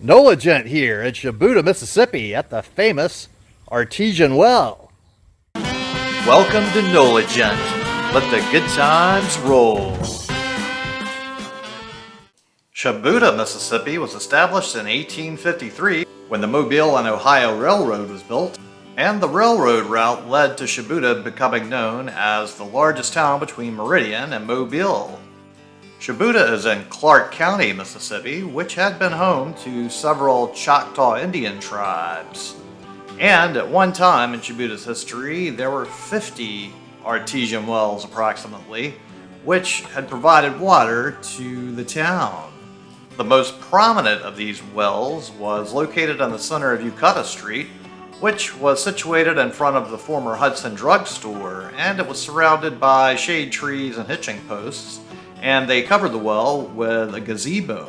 Nolagent here at Shubuta, Mississippi at the famous Artesian Well. Welcome to Nolagent. Let the good times roll. Shubuta, Mississippi was established in 1853 when the Mobile and Ohio Railroad was built, and the railroad route led to Shubuta becoming known as the largest town between Meridian and Mobile. Shubuta is in Clark County, Mississippi, which had been home to several Choctaw Indian tribes. And at one time in Shubuta's history, there were 50 artesian wells approximately, which had provided water to the town. The most prominent of these wells was located in the center of Shubuta Street, which was situated in front of the former Hudson Drug Store, and it was surrounded by shade trees and hitching posts, and they covered the well with a gazebo.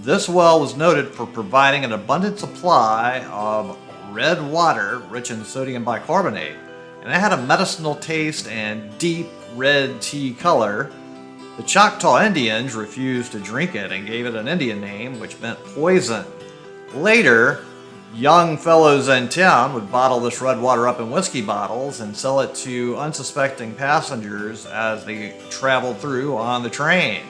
This well was noted for providing an abundant supply of red water rich in sodium bicarbonate, and it had a medicinal taste and deep red tea color. The Choctaw Indians refused to drink it and gave it an Indian name, which meant poison. Later, young fellows in town would bottle this red water up in whiskey bottles and sell it to unsuspecting passengers as they traveled through on the train.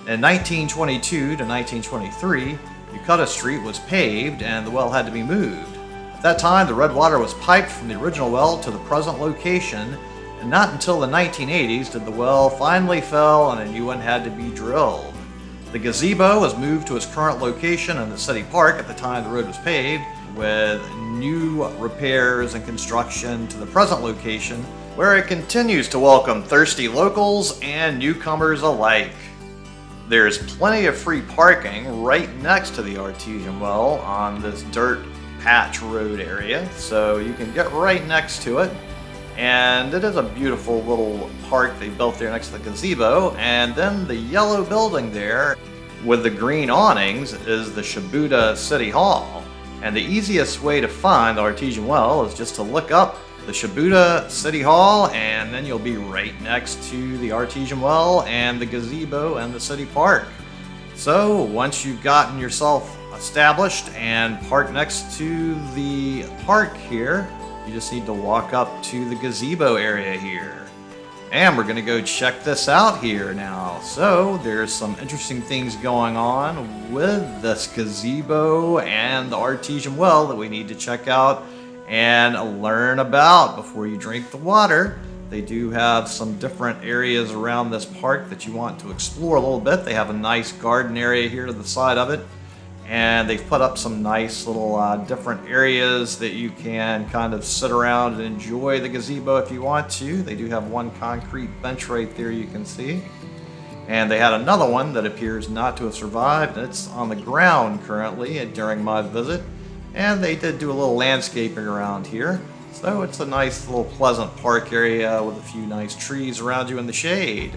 In 1922 to 1923, Shubuta Street was paved and the well had to be moved. At that time, the red water was piped from the original well to the present location, and not until the 1980s did the well finally fill and a new one had to be drilled. The gazebo was moved to its current location in the city park at the time the road was paved, with new repairs and construction to the present location, where it continues to welcome thirsty locals and newcomers alike. There's plenty of free parking right next to the artesian well on this dirt patch road area, so you can get right next to it. And it is a beautiful little park they built there next to the gazebo. And then the yellow building there with the green awnings is the Shubuta City Hall. And the easiest way to find the artesian well is just to look up the Shubuta City Hall, and then you'll be right next to the artesian well and the gazebo and the city park. So once you've gotten yourself established and parked next to the park here, you just need to walk up to the gazebo area here. And we're going to go check this out here now. So there's some interesting things going on with this gazebo and the artesian well that we need to check out and learn about before you drink the water. They do have some different areas around this park that you want to explore a little bit. They have a nice garden area here to the side of it. And they've put up some nice little different areas that you can kind of sit around and enjoy the gazebo if you want to. They do have one concrete bench right there you can see. And they had another one that appears not to have survived. It's on the ground currently during my visit. And they did do a little landscaping around here. So it's a nice little pleasant park area with a few nice trees around you in the shade.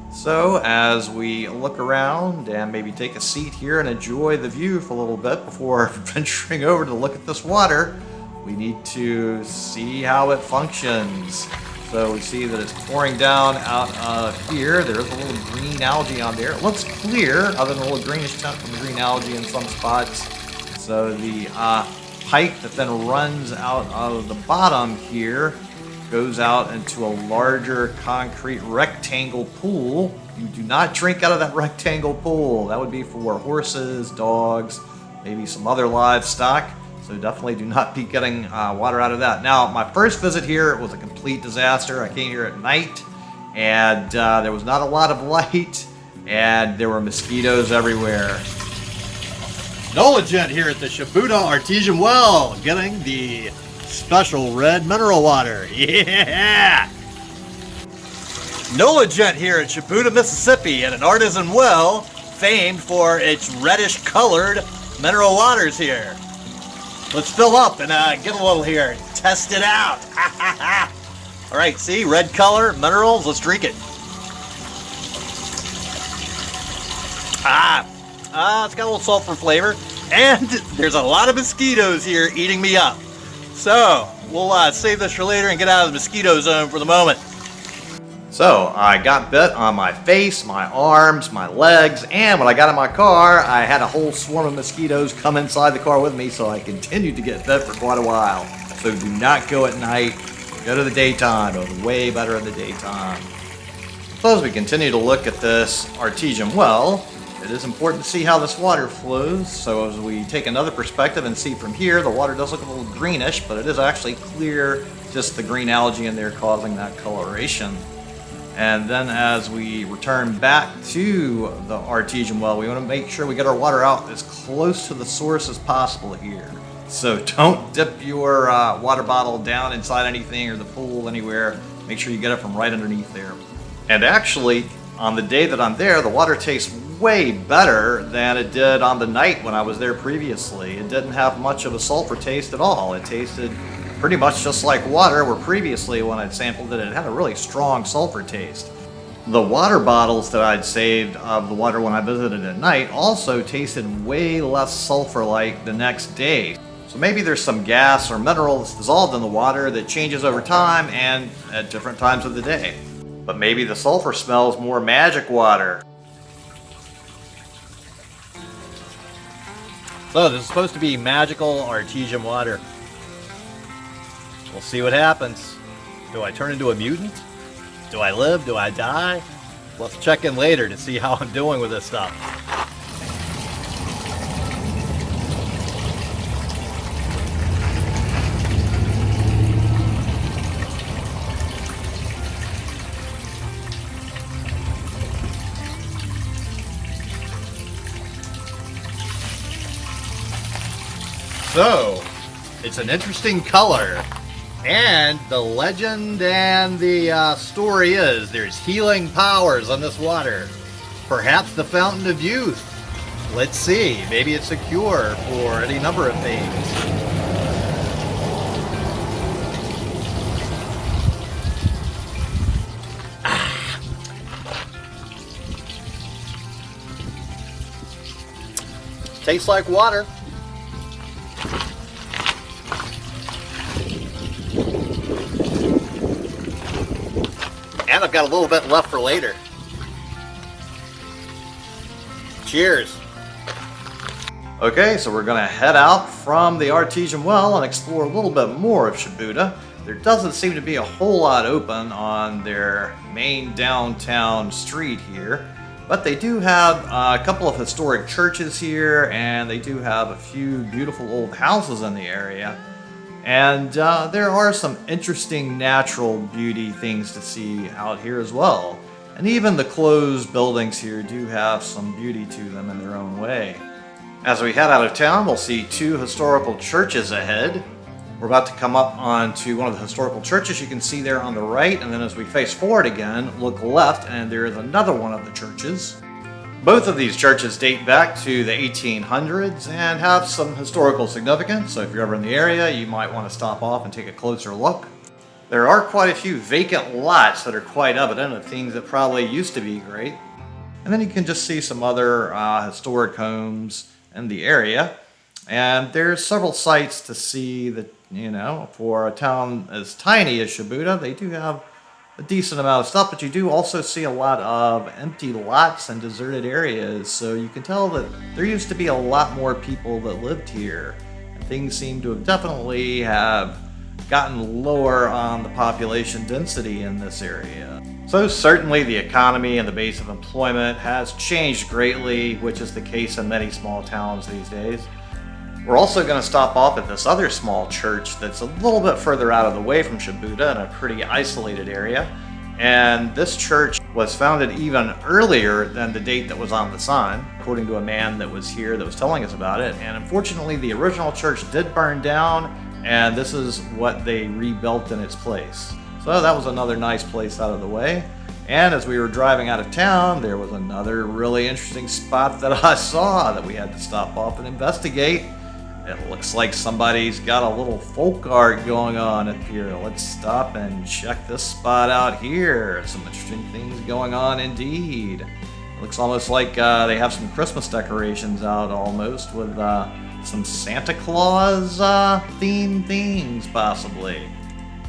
So as we look around and maybe take a seat here and enjoy the view for a little bit before venturing over to look at this water, we need to see how it functions. So we see that it's pouring down out of here. There's a little green algae on there. It looks clear, other than a little greenish tint from the green algae in some spots. So the pipe that then runs out of the bottom here goes out into a larger concrete rectangle pool. You do not drink out of that rectangle pool. That would be for horses, dogs, maybe some other livestock. So definitely do not be getting water out of that. Now, my first visit here was a complete disaster. I came here at night, and there was not a lot of light, and there were mosquitoes everywhere. Nolagent here at the Shubuta Artesian Well, getting the special red mineral water. Yeah! Nolagent here at Shubuta, Mississippi at an artisan well famed for its reddish colored mineral waters here. Let's fill up and get a little here and test it out. All right, see, red color, minerals, let's drink it. It's got a little sulfur flavor, and there's a lot of mosquitoes here eating me up. So we'll save this for later and get out of the mosquito zone for the moment. So I got bit on my face, my arms, my legs, and when I got in my car, I had a whole swarm of mosquitoes come inside the car with me, so I continued to get bit for quite a while. So do not go at night, go to the daytime. It's way better in the daytime. So as we continue to look at this artesian well, it is important to see how this water flows. So as we take another perspective and see from here, the water does look a little greenish, but it is actually clear, just the green algae in there causing that coloration. And then as we return back to the artesian well, we want to make sure we get our water out as close to the source as possible here. So don't dip your water bottle down inside anything or the pool anywhere. Make sure you get it from right underneath there. And actually, on the day that I'm there, the water tastes way better than it did on the night when I was there previously. It didn't have much of a sulfur taste at all. It tasted pretty much just like water, where previously when I'd sampled it, it had a really strong sulfur taste. The water bottles that I'd saved of the water when I visited at night also tasted way less sulfur-like the next day. So maybe there's some gas or mineral that's dissolved in the water that changes over time and at different times of the day. But maybe the sulfur smells more magic water. So this is supposed to be magical artesian water. We'll see what happens. Do I turn into a mutant? Do I live? Do I die? Let's check in later to see how I'm doing with this stuff. So, it's an interesting color. And the legend and the story is there's healing powers on this water. Perhaps the fountain of youth. Let's see. Maybe it's a cure for any number of things. Tastes like water. And I've got a little bit left for later. Cheers. Okay, so we're going to head out from the artesian well and explore a little bit more of Shubuta. There doesn't seem to be a whole lot open on their main downtown street here, but they do have a couple of historic churches here, and they do have a few beautiful old houses in the area. And there are some interesting natural beauty things to see out here as well. And even the closed buildings here do have some beauty to them in their own way. As we head out of town, we'll see two historical churches ahead. We're about to come up onto one of the historical churches you can see there on the right, and then as we face forward again, look left, and there is another one of the churches. Both of these churches date back to the 1800s and have some historical significance, so if you're ever in the area, you might want to stop off and take a closer look. There are quite a few vacant lots that are quite evident of things that probably used to be great. And then you can just see some other historic homes in the area. And there's several sites to see that, you know, for a town as tiny as Shubuta, they do have a decent amount of stuff, but you do also see a lot of empty lots and deserted areas, so you can tell that there used to be a lot more people that lived here, and things seem to have definitely have gotten lower on the population density in this area. So certainly the economy and the base of employment has changed greatly, which is the case in many small towns these days. We're also going to stop off at this other small church that's a little bit further out of the way from Shubuta in a pretty isolated area. And this church was founded even earlier than the date that was on the sign, according to a man that was here that was telling us about it. And unfortunately, the original church did burn down, and this is what they rebuilt in its place. So that was another nice place out of the way. And as we were driving out of town, there was another really interesting spot that I saw that we had to stop off and investigate. It looks like somebody's got a little folk art going on up here. Let's stop and check this spot out here. Some interesting things going on indeed. It looks almost like they have some Christmas decorations out almost with some Santa Claus themed things possibly.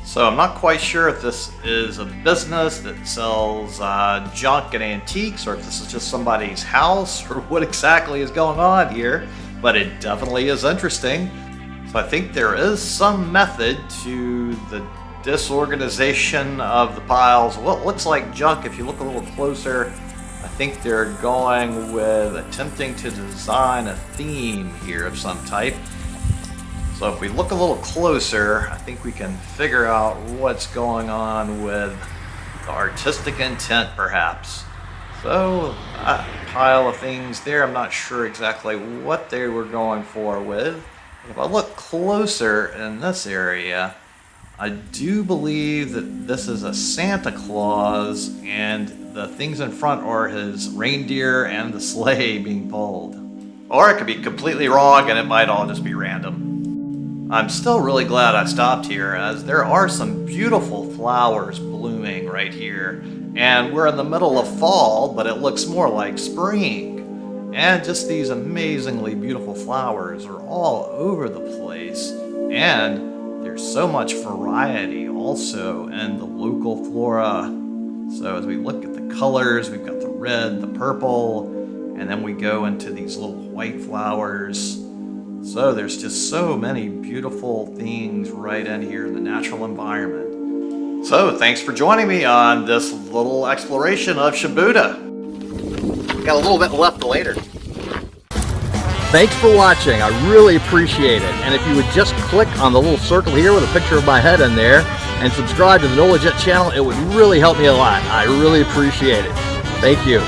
So I'm not quite sure if this is a business that sells junk and antiques, or if this is just somebody's house, or what exactly is going on here, but it definitely is interesting. So I think there is some method to the disorganization of the piles. What looks like junk, if you look a little closer, I think they're going with attempting to design a theme here of some type. So if we look a little closer, I think we can figure out what's going on with the artistic intent, perhaps. So a pile of things there, I'm not sure exactly what they were going for with. If I look closer in this area, I do believe that this is a Santa Claus, and the things in front are his reindeer and the sleigh being pulled. Or it could be completely wrong and it might all just be random. I'm still really glad I stopped here, as there are some beautiful flowers blooming right here, and we're in the middle of fall, but it looks more like spring. And just these amazingly beautiful flowers are all over the place, and there's so much variety also in the local flora. So as we look at the colors, we've got the red, the purple, and then we go into these little white flowers. So there's just so many beautiful things right in here in the natural environment. So thanks for joining me on this little exploration of Shubuta. Got a little bit left later. Thanks for watching. I really appreciate it. And if you would just click on the little circle here with a picture of my head in there and subscribe to the NOLA Jet channel, it would really help me a lot. I really appreciate it. Thank you.